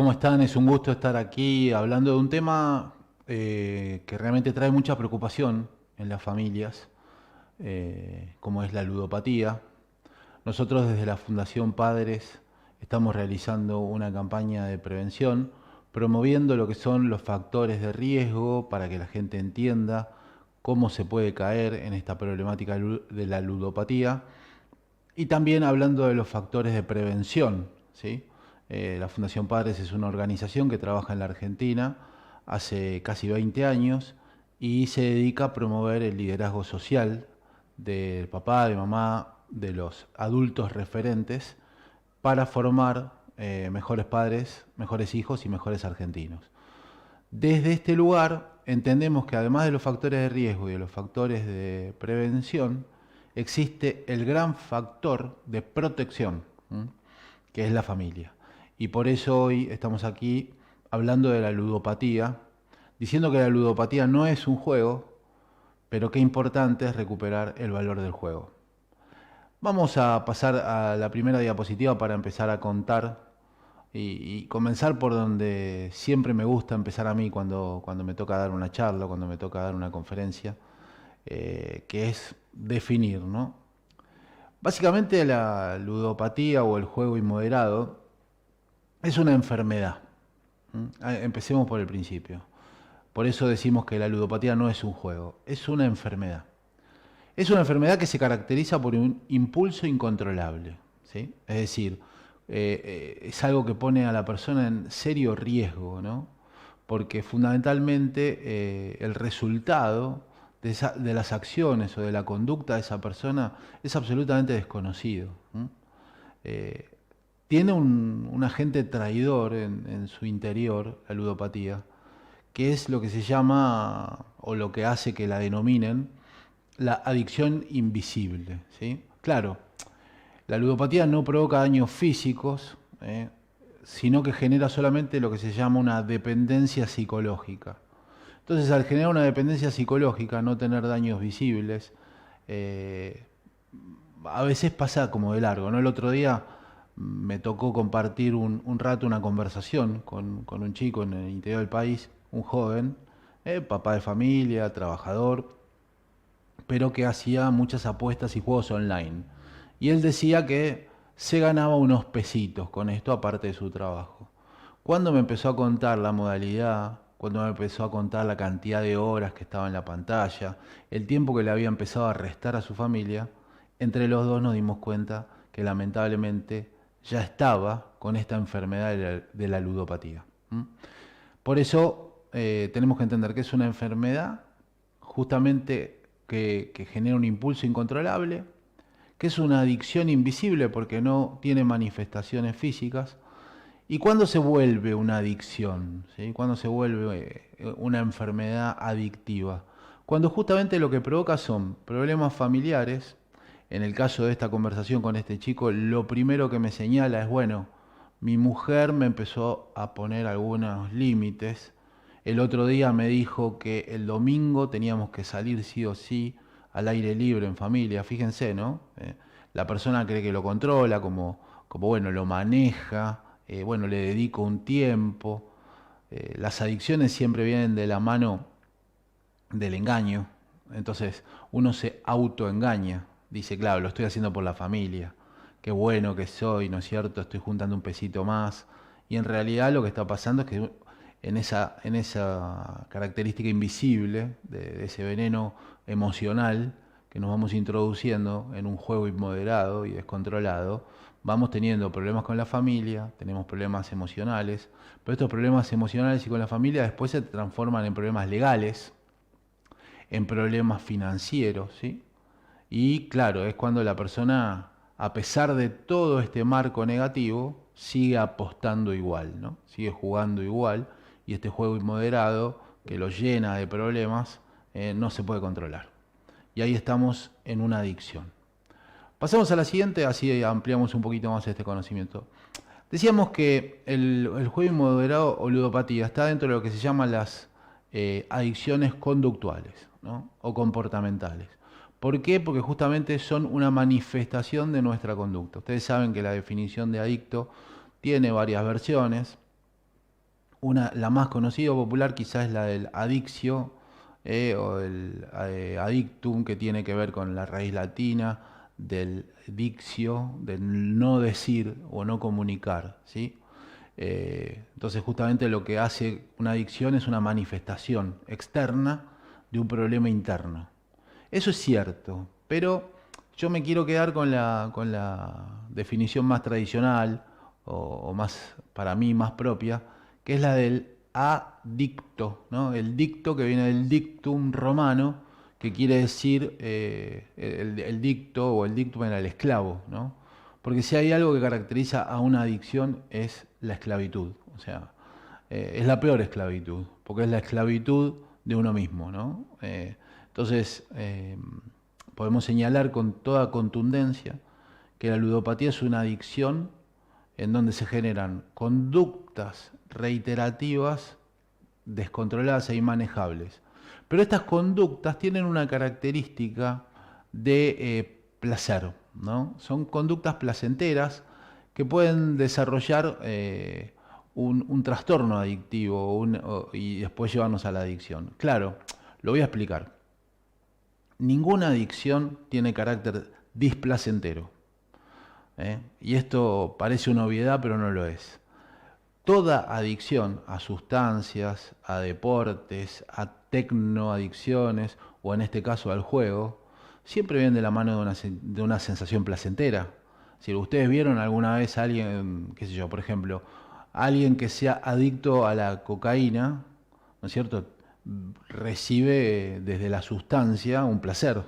¿Cómo están? Es un gusto estar aquí hablando de un tema que realmente trae mucha preocupación en las familias, como es la ludopatía. Nosotros desde la Fundación Padres estamos realizando una campaña de prevención, promoviendo lo que son los factores de riesgo para que la gente entienda cómo se puede caer en esta problemática de la ludopatía y también hablando de los factores de prevención, ¿sí? La Fundación Padres es una organización que trabaja en la Argentina hace casi 20 años y se dedica a promover el liderazgo social del papá, de mamá, de los adultos referentes para formar mejores padres, mejores hijos y mejores argentinos. Desde este lugar entendemos que además de los factores de riesgo y de los factores de prevención, existe el gran factor de protección, ¿m? Que es la familia. Y por eso hoy estamos aquí hablando de la ludopatía, diciendo que la ludopatía no es un juego, pero qué importante es recuperar el valor del juego. Vamos a pasar a la primera diapositiva para empezar a contar y comenzar por donde siempre me gusta empezar a mí cuando me toca dar una charla, cuando me toca dar una conferencia, que es definir, ¿no? Básicamente la ludopatía o el juego inmoderado es una enfermedad. Empecemos por el principio. Por eso decimos que la ludopatía no es un juego, es una enfermedad. Es una enfermedad que se caracteriza por un impulso incontrolable, ¿sí? Es decir, es algo que pone a la persona en serio riesgo, ¿no? Porque fundamentalmente el resultado de las acciones o de la conducta de esa persona es absolutamente desconocido. Eh, Tiene un agente traidor en su interior, la ludopatía, que es lo que se llama, o lo que hace que la denominen, la adicción invisible, ¿sí? Claro, la ludopatía no provoca daños físicos, sino que genera solamente lo que se llama una dependencia psicológica. Entonces, al generar una dependencia psicológica, no tener daños visibles, eh, a veces pasa como de largo, ¿no? El otro día me tocó compartir un rato una conversación con un chico en el interior del país, un joven, papá de familia, trabajador, pero que hacía muchas apuestas y juegos online. Y él decía que se ganaba unos pesitos con esto aparte de su trabajo. Cuando me empezó a contar la modalidad, cuando me empezó a contar la cantidad de horas que estaba en la pantalla, el tiempo que le había empezado a restar a su familia, entre los dos nos dimos cuenta que lamentablemente ya estaba con esta enfermedad de la ludopatía. Por eso tenemos que entender que es una enfermedad justamente que genera un impulso incontrolable, que es una adicción invisible porque no tiene manifestaciones físicas. ¿Y cuándo se vuelve una adicción? ¿Sí? ¿Cuándo se vuelve una enfermedad adictiva? Cuando justamente lo que provoca son problemas familiares. En el caso de esta conversación con este chico, lo primero que me señala es, bueno, mi mujer me empezó a poner algunos límites. El otro día me dijo que el domingo teníamos que salir sí o sí al aire libre en familia. Fíjense, ¿no? La persona cree que lo controla, como bueno, lo maneja, bueno, le dedico un tiempo. Las adicciones siempre vienen de la mano del engaño. Entonces uno se autoengaña. Dice, claro, lo estoy haciendo por la familia. Qué bueno que soy, ¿no es cierto? Estoy juntando un pesito más. Y en realidad lo que está pasando es que en esa característica invisible de ese veneno emocional que nos vamos introduciendo en un juego inmoderado y descontrolado, vamos teniendo problemas con la familia, tenemos problemas emocionales, pero estos problemas emocionales y con la familia después se transforman en problemas legales, en problemas financieros, ¿sí? Y claro, es cuando la persona, a pesar de todo este marco negativo, sigue apostando igual, ¿no? Sigue jugando igual y este juego inmoderado que lo llena de problemas no se puede controlar. Y ahí estamos en una adicción. Pasamos a la siguiente, así ampliamos un poquito más este conocimiento. Decíamos que el juego inmoderado o ludopatía está dentro de lo que se llaman las adicciones conductuales, ¿no? O comportamentales. ¿Por qué? Porque justamente son una manifestación de nuestra conducta. Ustedes saben que la definición de adicto tiene varias versiones. La más conocida o popular quizás es la del adictio, o el adictum, que tiene que ver con la raíz latina del dictio, del no decir o no comunicar, ¿sí? Entonces justamente lo que hace una adicción es una manifestación externa de un problema interno. Eso es cierto, pero yo me quiero quedar con la definición más tradicional o más, para mí, más propia, que es la del adicto, ¿no? El dicto, que viene del dictum romano, que quiere decir el dicto o el dictum era el esclavo, ¿no? Porque si hay algo que caracteriza a una adicción es la esclavitud, o sea, es la peor esclavitud, porque es la esclavitud de uno mismo, ¿no? Entonces, podemos señalar con toda contundencia que la ludopatía es una adicción en donde se generan conductas reiterativas, descontroladas e inmanejables. Pero estas conductas tienen una característica de placer, ¿no? Son conductas placenteras que pueden desarrollar un trastorno adictivo y después llevarnos a la adicción. Claro, lo voy a explicar. Ninguna adicción tiene carácter displacentero. Y esto parece una obviedad, pero no lo es. Toda adicción a sustancias, a deportes, a tecnoadicciones, o en este caso al juego, siempre viene de la mano de una sensación placentera. Si ustedes vieron alguna vez a alguien, qué sé yo, por ejemplo, alguien que sea adicto a la cocaína, ¿no es cierto? Recibe desde la sustancia un placer.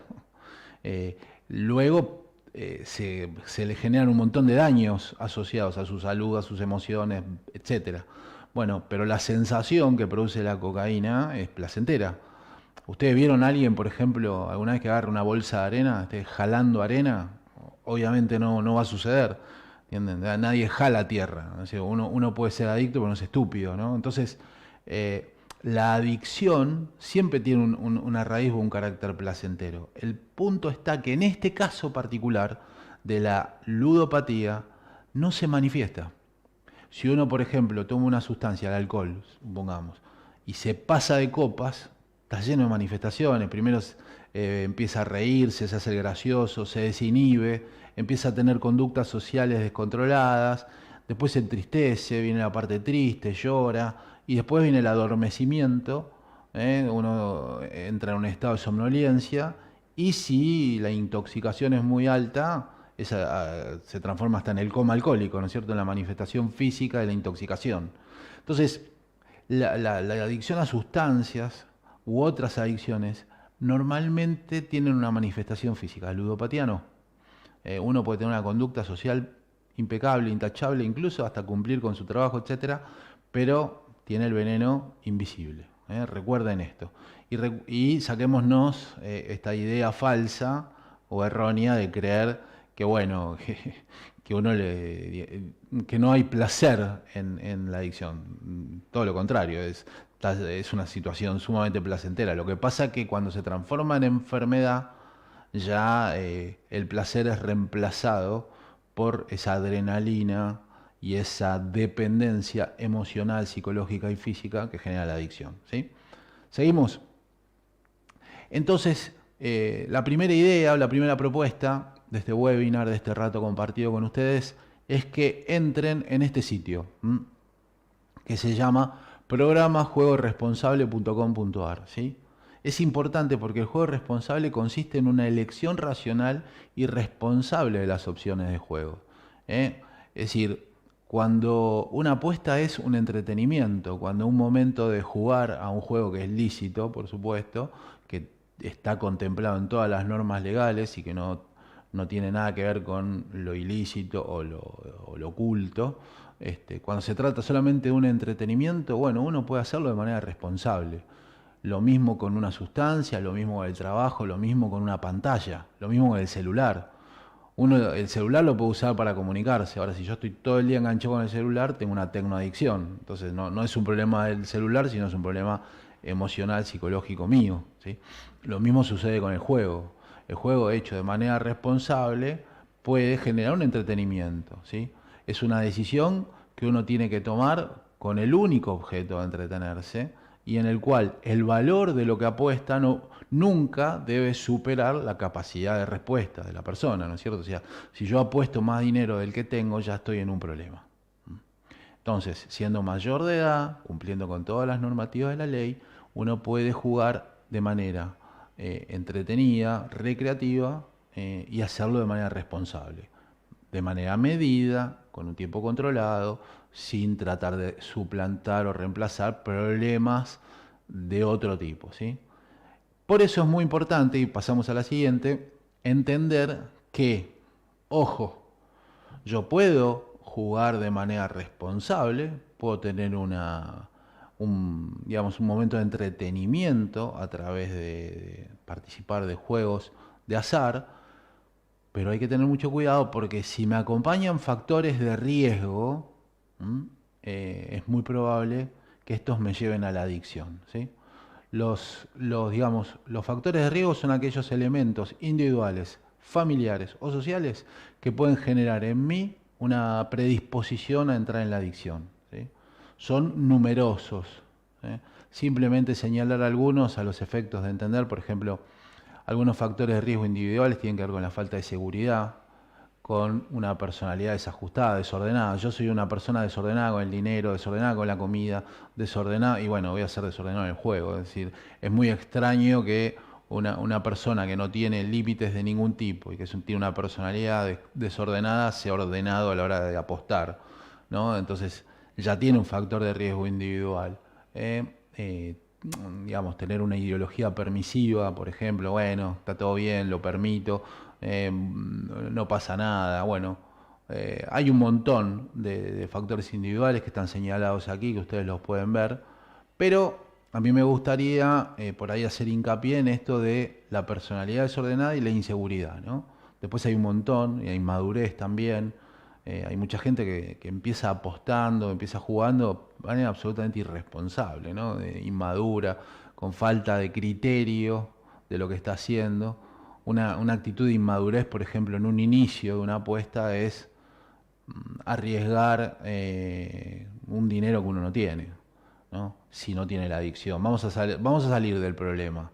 Luego se le generan un montón de daños asociados a su salud, a sus emociones, etcétera. Bueno, pero la sensación que produce la cocaína es placentera. ¿Ustedes vieron a alguien, por ejemplo, alguna vez que agarra una bolsa de arena, esté jalando arena? Obviamente no va a suceder. ¿Entienden? Nadie jala tierra. O sea, uno puede ser adicto, pero no es estúpido, ¿no? Entonces, la adicción siempre tiene una raíz o un carácter placentero. El punto está que en este caso particular de la ludopatía no se manifiesta. Si uno, por ejemplo, toma una sustancia, el alcohol, supongamos, y se pasa de copas, está lleno de manifestaciones. Primero empieza a reírse, se hace el gracioso, se desinhibe, empieza a tener conductas sociales descontroladas, después se entristece, viene la parte triste, llora, y después viene el adormecimiento, uno entra en un estado de somnolencia, y si la intoxicación es muy alta, se transforma hasta en el coma alcohólico, ¿no es cierto?, en la manifestación física de la intoxicación. Entonces, la adicción a sustancias u otras adicciones normalmente tienen una manifestación física. La ludopatía no. Uno puede tener una conducta social impecable, intachable, incluso hasta cumplir con su trabajo, etcétera, pero tiene el veneno invisible. Recuerden esto. Y saquémonos esta idea falsa o errónea de creer que, bueno, que que no hay placer en la adicción. Todo lo contrario, es una situación sumamente placentera. Lo que pasa es que cuando se transforma en enfermedad, ya el placer es reemplazado por esa adrenalina y esa dependencia emocional, psicológica y física que genera la adicción, ¿sí? ¿Seguimos? Entonces, la primera idea, la primera propuesta de este webinar, de este rato compartido con ustedes, es que entren en este sitio, que se llama programajuegoresponsable.com.ar, ¿sí? Es importante porque el juego responsable consiste en una elección racional y responsable de las opciones de juego. Es decir, cuando una apuesta es un entretenimiento, cuando un momento de jugar a un juego que es lícito, por supuesto, que está contemplado en todas las normas legales y que no tiene nada que ver con lo ilícito o lo oculto, cuando se trata solamente de un entretenimiento, bueno, uno puede hacerlo de manera responsable. Lo mismo con una sustancia, lo mismo con el trabajo, lo mismo con una pantalla, lo mismo con el celular. El celular lo puede usar para comunicarse. Ahora, si yo estoy todo el día enganchado con el celular, tengo una tecnoadicción. Entonces, no es un problema del celular, sino es un problema emocional, psicológico mío, ¿sí? Lo mismo sucede con el juego. El juego hecho de manera responsable puede generar un entretenimiento, ¿sí? Es una decisión que uno tiene que tomar con el único objeto de entretenerse y en el cual el valor de lo que apuesta nunca debe superar la capacidad de respuesta de la persona, ¿no es cierto? O sea, si yo apuesto más dinero del que tengo, ya estoy en un problema. Entonces, siendo mayor de edad, cumpliendo con todas las normativas de la ley, uno puede jugar de manera entretenida, recreativa y hacerlo de manera responsable, de manera medida, con un tiempo controlado, sin tratar de suplantar o reemplazar problemas de otro tipo, ¿sí? Por eso es muy importante, y pasamos a la siguiente, entender que, ojo, yo puedo jugar de manera responsable, puedo tener digamos, un momento de entretenimiento a través de participar de juegos de azar, pero hay que tener mucho cuidado porque si me acompañan factores de riesgo, es muy probable que estos me lleven a la adicción, ¿sí? Digamos, los factores de riesgo son aquellos elementos individuales, familiares o sociales que pueden generar en mí una predisposición a entrar en la adicción, ¿sí? Son numerosos, ¿sí? Simplemente señalar algunos a los efectos de entender, por ejemplo, algunos factores de riesgo individuales tienen que ver con la falta de seguridad, con una personalidad desajustada, desordenada. Yo soy una persona desordenada con el dinero, desordenada con la comida, desordenada, y bueno, voy a ser desordenado en el juego. Es decir, es muy extraño que una persona que no tiene límites de ningún tipo y que tiene una personalidad desordenada sea ordenado a la hora de apostar, ¿no? Entonces ya tiene un factor de riesgo individual. Digamos, tener una ideología permisiva, por ejemplo, bueno, está todo bien, lo permito, no pasa nada. Bueno, hay un montón de factores individuales que están señalados aquí, que ustedes los pueden ver, pero a mí me gustaría por ahí hacer hincapié en esto de la personalidad desordenada y la inseguridad, ¿no? Después hay un montón, y hay inmadurez también. Hay mucha gente que empieza apostando, empieza jugando de manera absolutamente irresponsable, ¿no? Inmadura, con falta de criterio de lo que está haciendo. Una actitud de inmadurez, por ejemplo, en un inicio de una apuesta es arriesgar un dinero que uno no tiene, ¿no? Si no tiene la adicción. Vamos a salir del problema.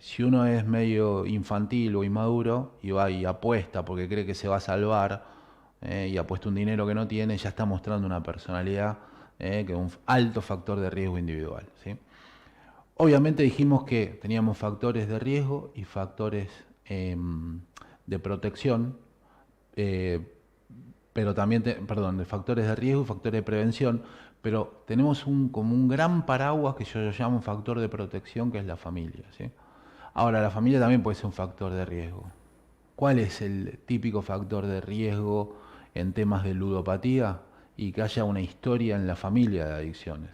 Si uno es medio infantil o inmaduro y va y apuesta porque cree que se va a salvar y apuesta un dinero que no tiene, ya está mostrando una personalidad que es un alto factor de riesgo individual, ¿sí? Obviamente dijimos que teníamos factores de riesgo y factores de protección, eh, pero también, perdón, de factores de riesgo y factores de prevención, pero tenemos como un gran paraguas que yo llamo un factor de protección, que es la familia, ¿sí? Ahora, la familia también puede ser un factor de riesgo. ¿Cuál es el típico factor de riesgo en temas de ludopatía? Y que haya una historia en la familia de adicciones.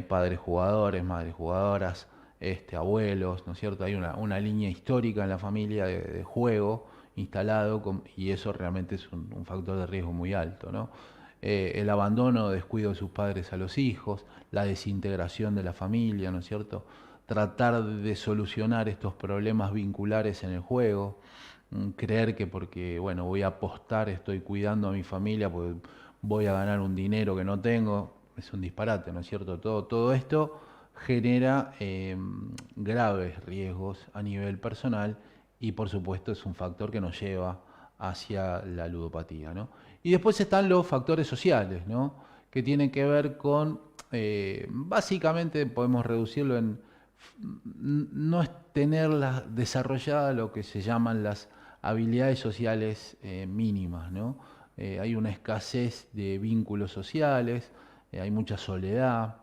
Padres jugadores, madres jugadoras, abuelos, ¿no es cierto? Hay una línea histórica en la familia de juego instalado y eso realmente es un factor de riesgo muy alto, ¿no? El abandono o descuido de sus padres a los hijos, la desintegración de la familia, ¿no es cierto? Tratar de solucionar estos problemas vinculares en el juego, creer que porque, bueno, voy a apostar, estoy cuidando a mi familia, porque voy a ganar un dinero que no tengo, es un disparate, ¿no es cierto? Todo esto genera graves riesgos a nivel personal y por supuesto es un factor que nos lleva hacia la ludopatía, ¿no? Y después están los factores sociales, ¿no? Que tienen que ver con, básicamente podemos reducirlo en no es tener desarrolladas lo que se llaman las habilidades sociales mínimas, ¿no? Hay una escasez de vínculos sociales, hay mucha soledad,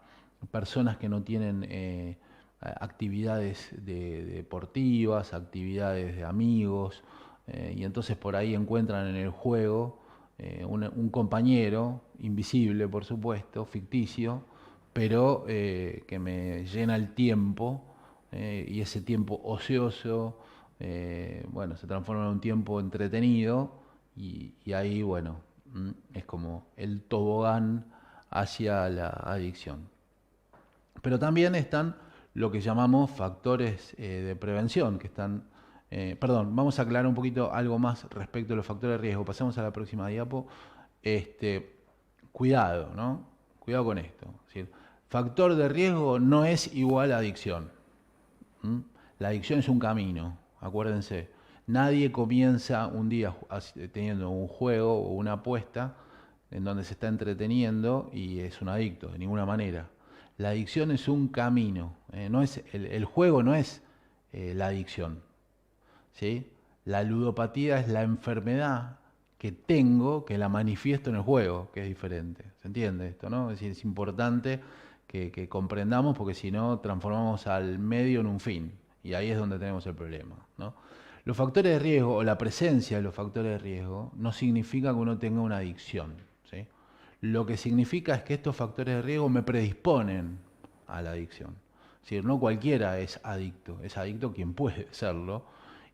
personas que no tienen actividades deportivas, actividades de amigos, y entonces por ahí encuentran en el juego un compañero, invisible por supuesto, ficticio, pero que me llena el tiempo y ese tiempo ocioso, bueno, se transforma en un tiempo entretenido y ahí, bueno, es como el tobogán hacia la adicción. Pero también están lo que llamamos factores de prevención, que están, perdón, vamos a aclarar un poquito algo más respecto a los factores de riesgo. Pasemos a la próxima diapo. Este, cuidado, ¿no? cuidado con esto. Es decir, factor de riesgo no es igual a adicción. ¿Mm? La adicción es un camino, acuérdense. Nadie comienza un día teniendo un juego o una apuesta en donde se está entreteniendo y es un adicto, de ninguna manera. La adicción es un camino, no es, el juego no es la adicción. ¿Sí? La ludopatía es la enfermedad que tengo, que la manifiesto en el juego, que es diferente. ¿Se entiende esto, no? Es decir, es importante que comprendamos porque si no transformamos al medio en un fin. Y ahí es donde tenemos el problema, ¿no? Los factores de riesgo o la presencia de los factores de riesgo no significa que uno tenga una adicción, ¿sí? Lo que significa es que estos factores de riesgo me predisponen a la adicción. Es decir, no cualquiera es adicto quien puede serlo,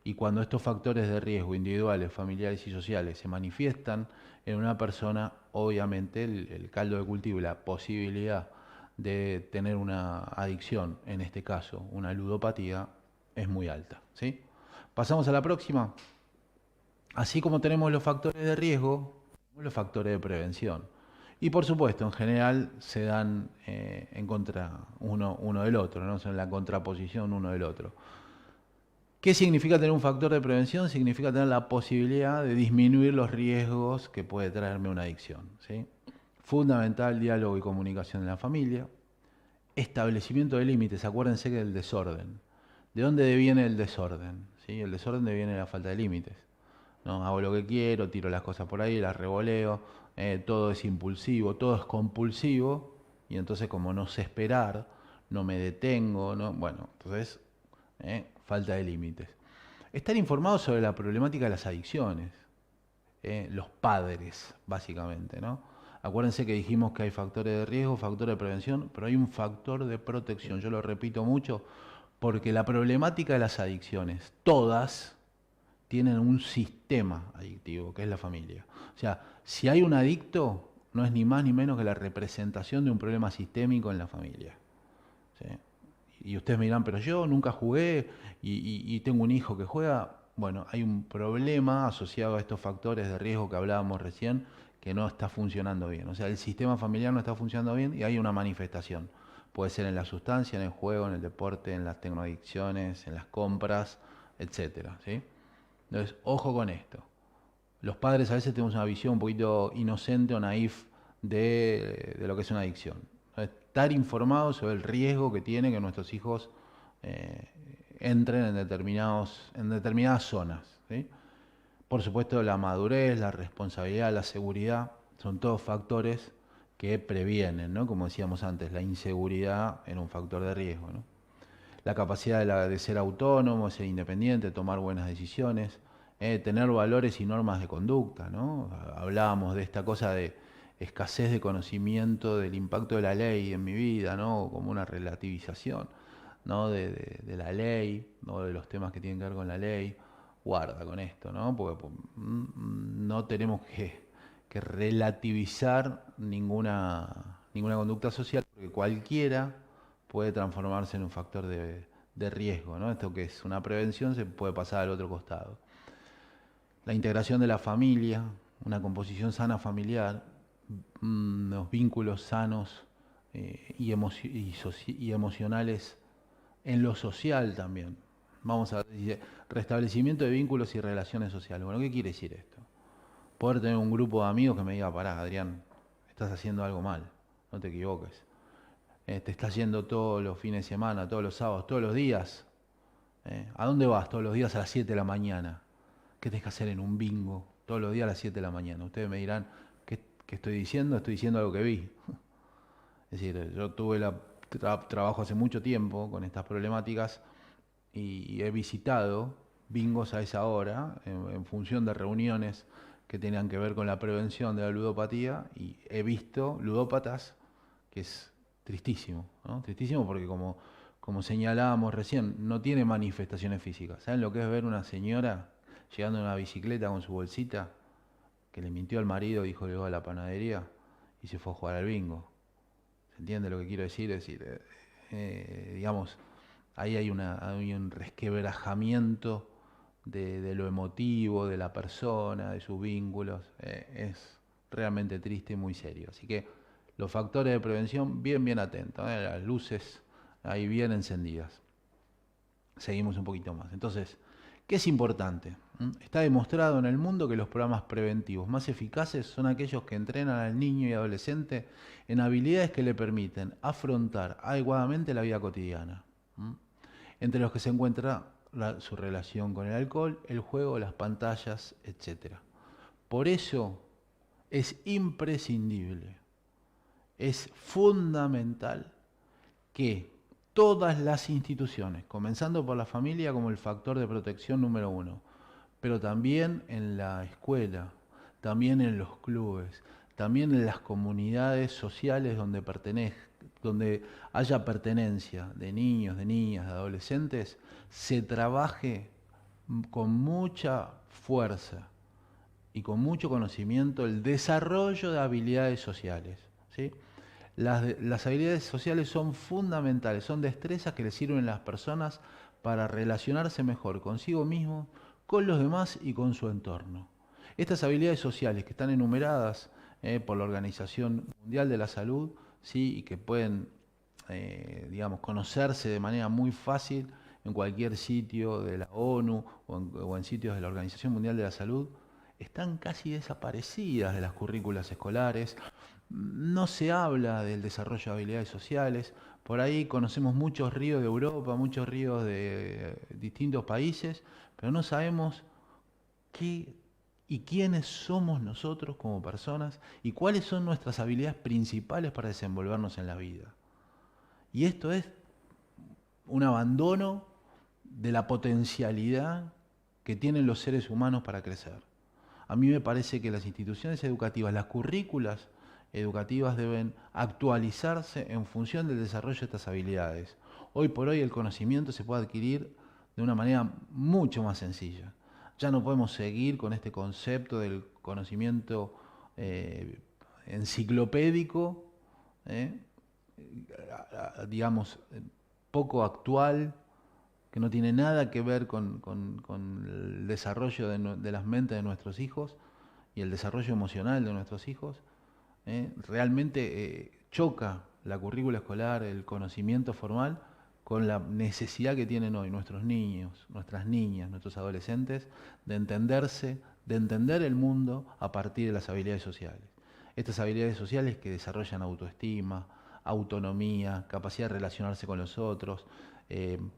y cuando estos factores de riesgo individuales, familiares y sociales se manifiestan en una persona, obviamente el caldo de cultivo y la posibilidad de tener una adicción, en este caso una ludopatía, es muy alta, ¿sí? Pasamos a la próxima. Así como tenemos los factores de riesgo, tenemos los factores de prevención. Y por supuesto, en general se dan en contra uno del otro, ¿no? Son la contraposición uno del otro. ¿Qué significa tener un factor de prevención? Significa tener la posibilidad de disminuir los riesgos que puede traerme una adicción, ¿sí? Fundamental diálogo y comunicación en la familia. Establecimiento de límites. Acuérdense que del desorden. ¿De dónde viene el desorden? ¿Sí? El desorden viene de la falta de límites. ¿No? Hago lo que quiero, tiro las cosas por ahí, las revoleo, todo es impulsivo, todo es compulsivo, y entonces como no sé esperar, no me detengo, ¿no? Bueno, entonces falta de límites. Estar informados sobre la problemática de las adicciones, los padres, básicamente, ¿no? Acuérdense que dijimos que hay factores de riesgo, factores de prevención, pero hay un factor de protección. Yo lo repito mucho, porque la problemática de las adicciones, todas, tienen un sistema adictivo, que es la familia. O sea, si hay un adicto, no es ni más ni menos que la representación de un problema sistémico en la familia. ¿Sí? Y ustedes me dirán, pero yo nunca jugué y tengo un hijo que juega. Bueno, hay un problema asociado a estos factores de riesgo que hablábamos recién que no está funcionando bien. O sea, el sistema familiar no está funcionando bien y hay una manifestación. Puede ser en la sustancia, en el juego, en el deporte, en las tecnoadicciones, en las compras, etcétera, ¿sí? Entonces, ojo con esto. Los padres a veces tenemos una visión un poquito inocente o naif de lo que es una adicción. Estar informados sobre el riesgo que tiene que nuestros hijos eh, entren en determinadas zonas, ¿sí? Por supuesto, la madurez, la responsabilidad, la seguridad, son todos factores que previenen, ¿no? Como decíamos antes, la inseguridad en un factor de riesgo, ¿no? La capacidad de ser autónomo, ser independiente, tomar buenas decisiones, tener valores y normas de conducta, ¿no? Hablábamos de esta cosa de escasez de conocimiento del impacto de la ley en mi vida, ¿no? Como una relativización, ¿no? De la ley, ¿no? De los temas que tienen que ver con la ley. Guarda con esto, ¿no? Porque no tenemos que relativizar ninguna conducta social, porque cualquiera puede transformarse en un factor de riesgo, ¿no? Esto que es una prevención se puede pasar al otro costado. La integración de la familia, una composición sana familiar, los vínculos sanos y emocionales en lo social también. Vamos a decir, restablecimiento de vínculos y relaciones sociales. Bueno, ¿qué quiere decir esto? Poder tener un grupo de amigos que me diga, pará, Adrián, estás haciendo algo mal, no te equivoques. Te estás yendo todos los fines de semana, todos los sábados, todos los días. ¿A dónde vas todos los días a las 7 de la mañana? ¿Qué tenés que hacer en un bingo todos los días a las 7 de la mañana? Ustedes me dirán, ¿qué estoy diciendo? Estoy diciendo algo que vi. Es decir, yo tuve trabajo hace mucho tiempo con estas problemáticas y he visitado bingos a esa hora en función de reuniones que tenían que ver con la prevención de la ludopatía y he visto ludópatas que es tristísimo, ¿no? Tristísimo porque como señalábamos recién, no tiene manifestaciones físicas. ¿Saben lo que es ver una señora llegando en una bicicleta con su bolsita que le mintió al marido, dijo que iba a la panadería y se fue a jugar al bingo? ¿Se entiende lo que quiero decir? Es decir, digamos, ahí hay un resquebrajamiento de lo emotivo, de la persona, de sus vínculos. Es realmente triste y muy serio. Así que Los factores de prevención, bien atentos, las luces ahí bien encendidas. Seguimos un poquito más. Entonces, ¿qué es importante? Está demostrado en el mundo que los programas preventivos más eficaces son aquellos que entrenan al niño y adolescente en habilidades que le permiten afrontar adecuadamente la vida cotidiana, entre los que se encuentra su relación con el alcohol, el juego, las pantallas, etc. Por eso es imprescindible, es fundamental que todas las instituciones, comenzando por la familia como el factor de protección número uno, pero también en la escuela, también en los clubes, también en las comunidades sociales donde haya pertenencia de niños, de niñas, de adolescentes, se trabaje con mucha fuerza y con mucho conocimiento el desarrollo de habilidades sociales, ¿sí? Las habilidades sociales son fundamentales, son destrezas que le sirven a las personas para relacionarse mejor consigo mismo, con los demás y con su entorno. Estas habilidades sociales que están enumeradas por la Organización Mundial de la Salud, ¿sí? Y que pueden, digamos, conocerse de manera muy fácil en cualquier sitio de la ONU o en sitios de la Organización Mundial de la Salud, están casi desaparecidas de las currículas escolares. No se habla del desarrollo de habilidades sociales. Por ahí conocemos muchos ríos de Europa, muchos ríos de distintos países, pero no sabemos qué y quiénes somos nosotros como personas y cuáles son nuestras habilidades principales para desenvolvernos en la vida. Y esto es un abandono de la potencialidad que tienen los seres humanos para crecer. A mí me parece que las instituciones educativas, las currículas educativas deben actualizarse en función del desarrollo de estas habilidades. Hoy por hoy el conocimiento se puede adquirir de una manera mucho más sencilla. Ya no podemos seguir con este concepto del conocimiento enciclopédico, eh, digamos, poco actual, que no tiene nada que ver con el desarrollo de las mentes de nuestros hijos y el desarrollo emocional de nuestros hijos. Realmente choca la currícula escolar, el conocimiento formal, con la necesidad que tienen hoy nuestros niños, nuestras niñas, nuestros adolescentes, de entenderse, de entender el mundo a partir de las habilidades sociales. Estas habilidades sociales que desarrollan autoestima, autonomía, capacidad de relacionarse con los otros,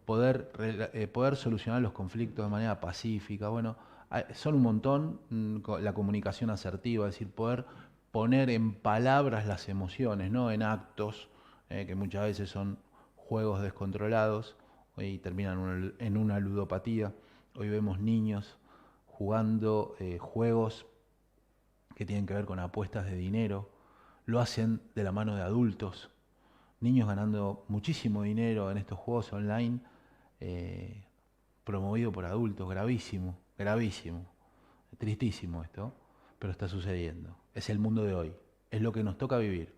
poder solucionar los conflictos de manera pacífica. Bueno, son un montón, la comunicación asertiva, es decir, poder poner en palabras las emociones, no en actos, que muchas veces son juegos descontrolados y terminan en una ludopatía. Hoy vemos niños jugando juegos que tienen que ver con apuestas de dinero, lo hacen de la mano de adultos, niños ganando muchísimo dinero en estos juegos online, eh, promovido por adultos, gravísimo, gravísimo, tristísimo esto, pero está sucediendo. Es el mundo de hoy, es lo que nos toca vivir.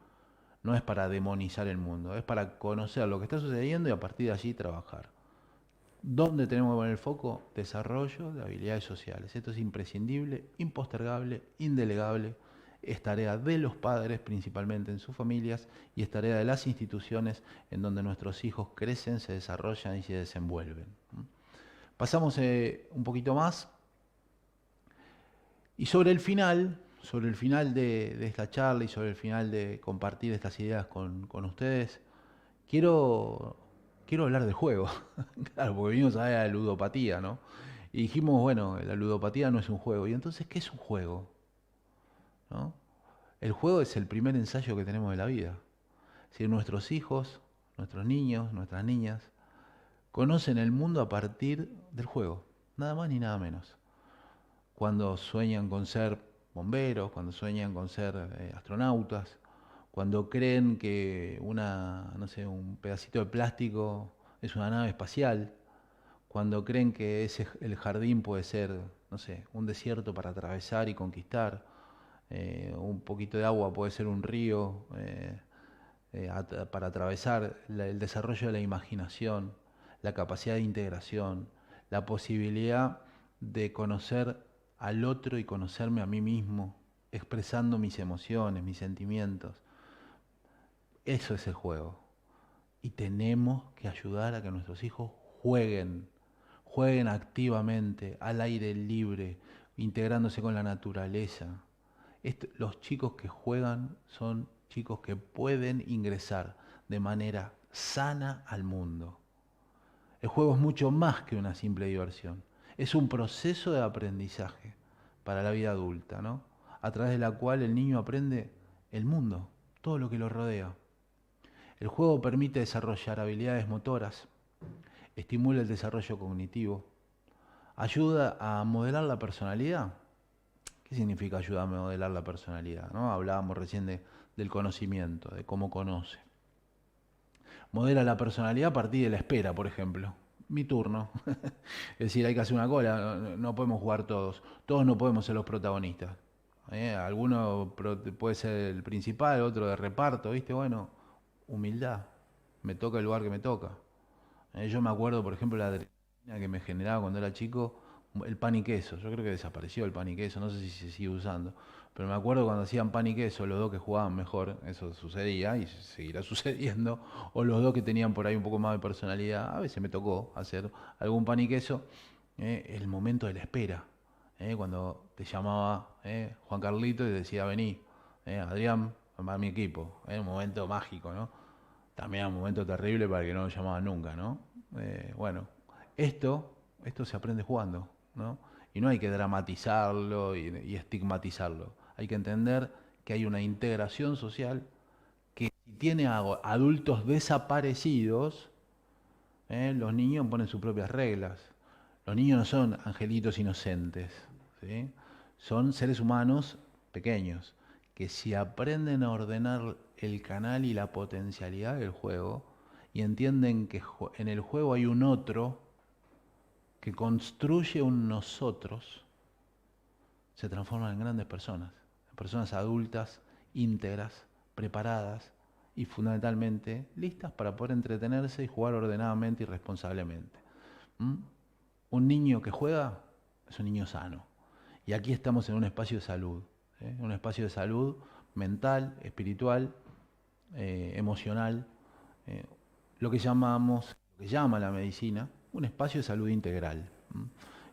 No es para demonizar el mundo, es para conocer lo que está sucediendo y a partir de allí trabajar. ¿Dónde tenemos que poner el foco? Desarrollo de habilidades sociales. Esto es imprescindible, impostergable, indelegable. Es tarea de los padres, principalmente en sus familias, y es tarea de las instituciones en donde nuestros hijos crecen, se desarrollan y se desenvuelven. Pasamos un poquito más. Y sobre el final de esta charla y sobre el final de compartir estas ideas con ustedes, quiero, quiero hablar del juego. Claro, porque vinimos a ver la ludopatía, ¿no? Y dijimos, bueno, la ludopatía no es un juego. ¿Y entonces qué es un juego? ¿No? El juego es el primer ensayo que tenemos de la vida. Si nuestros hijos, nuestros niños, nuestras niñas, conocen el mundo a partir del juego, nada más ni nada menos. Cuando sueñan con ser bomberos, cuando sueñan con ser astronautas, cuando creen que no sé, un pedacito de plástico es una nave espacial, cuando creen que el jardín puede ser, no sé, un desierto para atravesar y conquistar, un poquito de agua puede ser un río para atravesar, el desarrollo de la imaginación, la capacidad de integración, la posibilidad de conocer al otro y conocerme a mí mismo, expresando mis emociones, mis sentimientos. Eso es el juego. Y tenemos que ayudar a que nuestros hijos jueguen, jueguen activamente, al aire libre, integrándose con la naturaleza. Los chicos que juegan son chicos que pueden ingresar de manera sana al mundo. El juego es mucho más que una simple diversión. Es un proceso de aprendizaje para la vida adulta, ¿no? A través de la cual el niño aprende el mundo, todo lo que lo rodea. El juego permite desarrollar habilidades motoras, estimula el desarrollo cognitivo, ayuda a modelar la personalidad. ¿Qué significa ayudar a modelar la personalidad? ¿No? Hablábamos recién del conocimiento, de cómo conoce. Modela la personalidad a partir de la espera, por ejemplo. Mi turno. Es decir, hay que hacer una cola, no podemos jugar todos. Todos no podemos ser los protagonistas. Alguno puede ser el principal, otro de reparto, ¿viste? Bueno, humildad. Me toca el lugar que me toca. Yo me acuerdo, por ejemplo, la adrenalina que me generaba cuando era chico, el pan y queso. Yo creo que desapareció el pan y queso, no sé si se sigue usando. Pero me acuerdo cuando hacían pan y queso, los dos que jugaban mejor, eso sucedía y seguirá sucediendo, o los dos que tenían por ahí un poco más de personalidad, a veces me tocó hacer algún pan y queso, el momento de la espera, cuando te llamaba Juan Carlito y decía, vení, Adrián, a mi equipo, un momento mágico, ¿no? También un momento terrible para el que no lo llamaban nunca, ¿no? Bueno, esto se aprende jugando, ¿no? Y no hay que dramatizarlo y estigmatizarlo. Hay que entender que hay una integración social que si tiene a adultos desaparecidos, los niños ponen sus propias reglas. Los niños no son angelitos inocentes, ¿sí? Son seres humanos pequeños que si aprenden a ordenar el canal y la potencialidad del juego y entienden que en el juego hay un otro que construye un nosotros, se transforman en grandes personas, en personas adultas, íntegras, preparadas y fundamentalmente listas para poder entretenerse y jugar ordenadamente y responsablemente. ¿Mm? Un niño que juega es un niño sano. Y aquí estamos en un espacio de salud, un espacio de salud mental, espiritual, emocional, eh, lo que llama la medicina, un espacio de salud integral,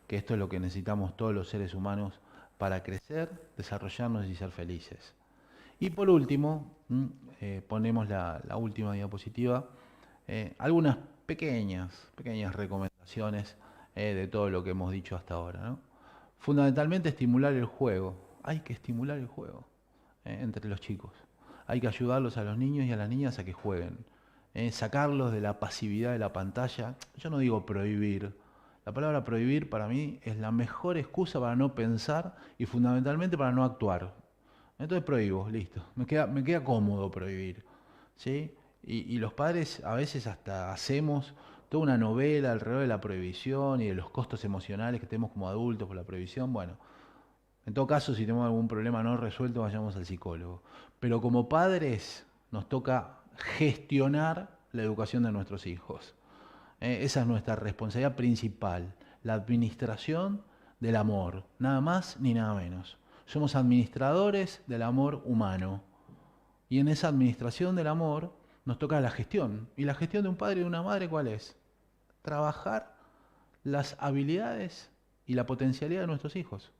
que esto es lo que necesitamos todos los seres humanos para crecer, desarrollarnos y ser felices. Y por último, ponemos la última diapositiva, algunas pequeñas recomendaciones de todo lo que hemos dicho hasta ahora, ¿no? Fundamentalmente estimular el juego, hay que estimular el juego entre los chicos, hay que ayudarlos a los niños y a las niñas a que jueguen, sacarlos de la pasividad de la pantalla. Yo no digo prohibir, la palabra prohibir para mí es la mejor excusa para no pensar y fundamentalmente para no actuar. Entonces prohíbo, listo. Me queda cómodo prohibir. ¿Sí? Y los padres a veces hasta hacemos toda una novela alrededor de la prohibición y de los costos emocionales que tenemos como adultos por la prohibición. Bueno, en todo caso, si tenemos algún problema no resuelto, vayamos al psicólogo. Pero como padres nos toca gestionar la educación de nuestros hijos. Esa es nuestra responsabilidad principal, la administración del amor, nada más ni nada menos. Somos administradores del amor humano. Y en esa administración del amor nos toca la gestión. ¿Y la gestión de un padre y de una madre cuál es? Trabajar las habilidades y la potencialidad de nuestros hijos.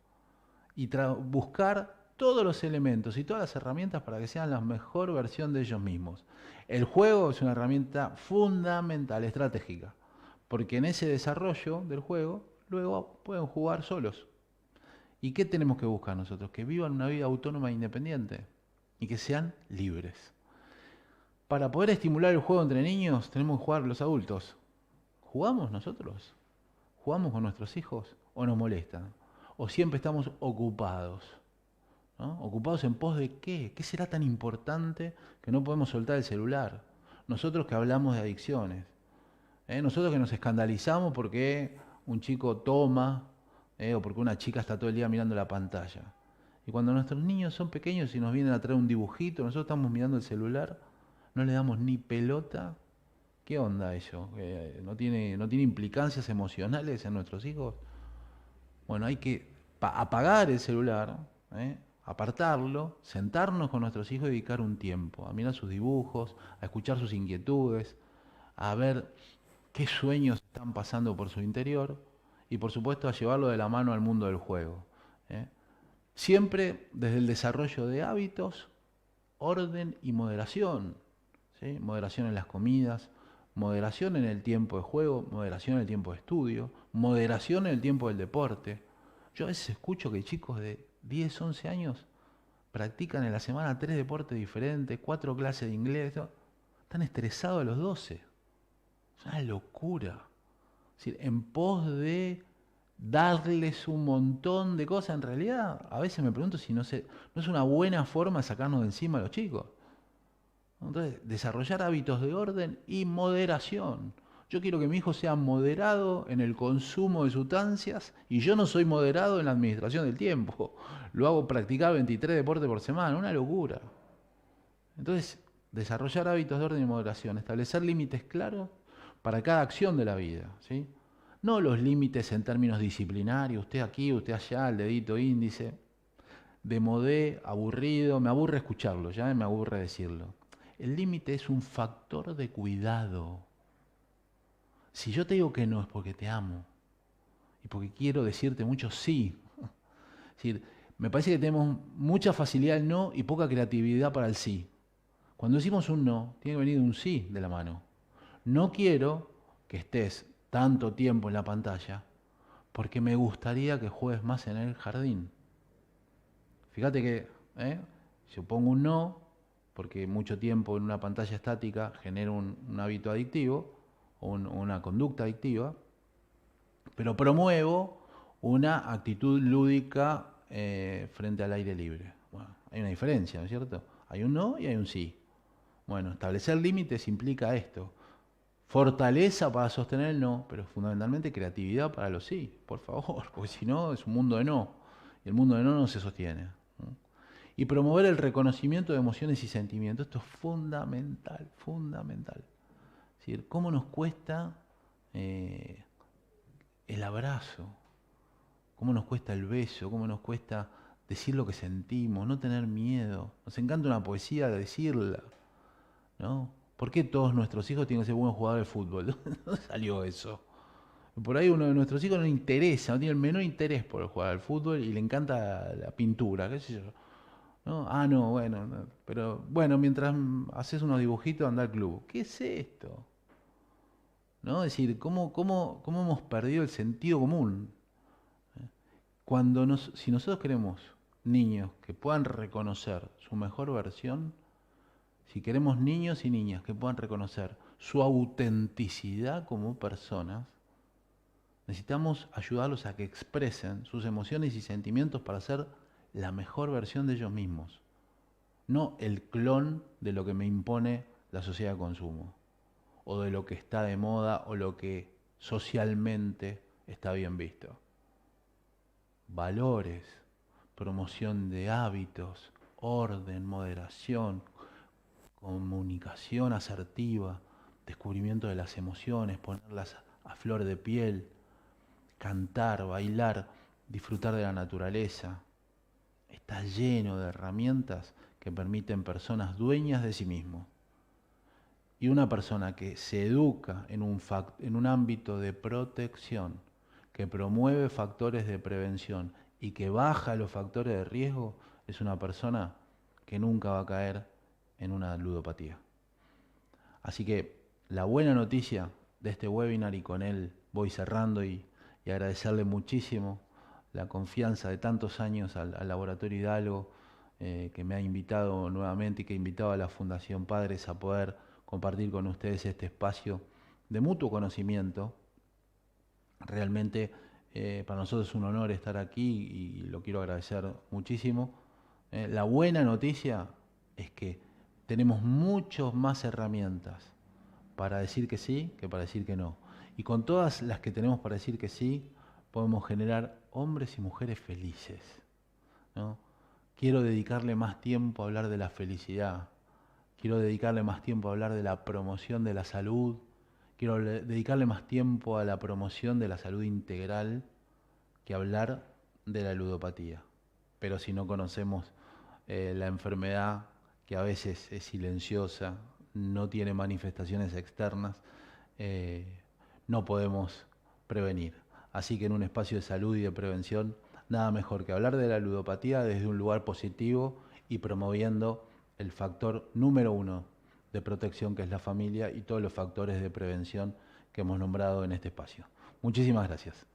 Y buscar todos los elementos y todas las herramientas para que sean la mejor versión de ellos mismos. El juego es una herramienta fundamental, estratégica, porque en ese desarrollo del juego luego pueden jugar solos. ¿Y qué tenemos que buscar nosotros? Que vivan una vida autónoma e independiente y que sean libres. Para poder estimular el juego entre niños tenemos que jugar los adultos. ¿Jugamos nosotros? ¿Jugamos con nuestros hijos o nos molestan? ¿O siempre estamos ocupados? ¿No? ¿Ocupados en pos de qué? ¿Qué será tan importante que no podemos soltar el celular? Nosotros que hablamos de adicciones, nosotros que nos escandalizamos porque un chico toma o porque una chica está todo el día mirando la pantalla. Y cuando nuestros niños son pequeños y nos vienen a traer un dibujito, nosotros estamos mirando el celular, no le damos ni pelota. ¿Qué onda eso? ¿No tiene implicancias emocionales en nuestros hijos? Bueno, hay que apagar el celular, apartarlo, sentarnos con nuestros hijos y dedicar un tiempo a mirar sus dibujos, a escuchar sus inquietudes, a ver qué sueños están pasando por su interior y por supuesto a llevarlo de la mano al mundo del juego. ¿Eh? Siempre desde el desarrollo de hábitos, orden y moderación. ¿Sí? Moderación en las comidas, moderación en el tiempo de juego, moderación en el tiempo de estudio, moderación en el tiempo del deporte. Yo a veces escucho que chicos de 10, 11 años practican en la semana 3 deportes diferentes, 4 clases de inglés, ¿no? Están estresados a los 12. Es una locura. Es decir, en pos de darles un montón de cosas, en realidad, a veces me pregunto si no es una buena forma de sacarnos de encima a los chicos. Entonces, desarrollar hábitos de orden y moderación. Yo quiero que mi hijo sea moderado en el consumo de sustancias y yo no soy moderado en la administración del tiempo. Lo hago practicar 23 deportes por semana, una locura. Entonces, desarrollar hábitos de orden y moderación, establecer límites claros para cada acción de la vida, ¿sí? No los límites en términos disciplinarios, usted aquí, usted allá, el dedito índice. Demodé, aburrido, me aburre escucharlo, ya me aburre decirlo. El límite es un factor de cuidado. Si yo te digo que no es porque te amo y porque quiero decirte mucho sí. Es decir, me parece que tenemos mucha facilidad al no y poca creatividad para el sí. Cuando decimos un no, tiene que venir un sí de la mano. No quiero que estés tanto tiempo en la pantalla porque me gustaría que juegues más en el jardín. Fíjate que yo pongo un no, porque mucho tiempo en una pantalla estática genera un hábito adictivo o una conducta adictiva, pero promuevo una actitud lúdica frente al aire libre. Bueno, hay una diferencia, ¿no es cierto? Hay un no y hay un sí. Bueno, establecer límites implica esto. Fortaleza para sostener el no, pero fundamentalmente creatividad para los sí, por favor, porque si no es un mundo de no. Y el mundo de no se sostiene. ¿No? Y promover el reconocimiento de emociones y sentimientos. Esto es fundamental, fundamental. Es decir, cómo nos cuesta el abrazo, cómo nos cuesta el beso, cómo nos cuesta decir lo que sentimos, no tener miedo. Nos encanta una poesía de decirla, ¿no? ¿Por qué todos nuestros hijos tienen que ser buenos jugadores de fútbol? ¿Dónde salió eso? Por ahí uno de nuestros hijos no le interesa, no tiene el menor interés por jugar al fútbol y le encanta la pintura, qué sé yo. ¿No? Ah, no, bueno, no, pero bueno, mientras haces unos dibujitos anda al club. ¿Qué es esto? ¿No? Es decir, ¿cómo hemos perdido el sentido común? Si nosotros queremos niños que puedan reconocer su mejor versión, si queremos niños y niñas que puedan reconocer su autenticidad como personas, necesitamos ayudarlos a que expresen sus emociones y sentimientos para ser la mejor versión de ellos mismos, no el clon de lo que me impone la sociedad de consumo, o de lo que está de moda o lo que socialmente está bien visto. Valores, promoción de hábitos, orden, moderación, comunicación asertiva, descubrimiento de las emociones, ponerlas a flor de piel, cantar, bailar, disfrutar de la naturaleza. Está lleno de herramientas que permiten personas dueñas de sí mismos. Y una persona que se educa en un ámbito de protección, que promueve factores de prevención y que baja los factores de riesgo, es una persona que nunca va a caer en una ludopatía. Así que la buena noticia de este webinar, y con él voy cerrando y agradecerle muchísimo la confianza de tantos años al Laboratorio Hidalgo, que me ha invitado nuevamente y que ha invitado a la Fundación Padres a poder compartir con ustedes este espacio de mutuo conocimiento. Realmente para nosotros es un honor estar aquí y lo quiero agradecer muchísimo. La buena noticia es que tenemos muchas más herramientas para decir que sí que para decir que no. Y con todas las que tenemos para decir que sí, podemos generar hombres y mujeres felices, ¿no? Quiero dedicarle más tiempo a hablar de la felicidad. Quiero dedicarle más tiempo a hablar de la promoción de la salud. Quiero dedicarle más tiempo a la promoción de la salud integral que hablar de la ludopatía. Pero si no conocemos la enfermedad que a veces es silenciosa, no tiene manifestaciones externas, no podemos prevenir. Así que en un espacio de salud y de prevención, nada mejor que hablar de la ludopatía desde un lugar positivo y promoviendo el factor número uno de protección, que es la familia, y todos los factores de prevención que hemos nombrado en este espacio. Muchísimas gracias.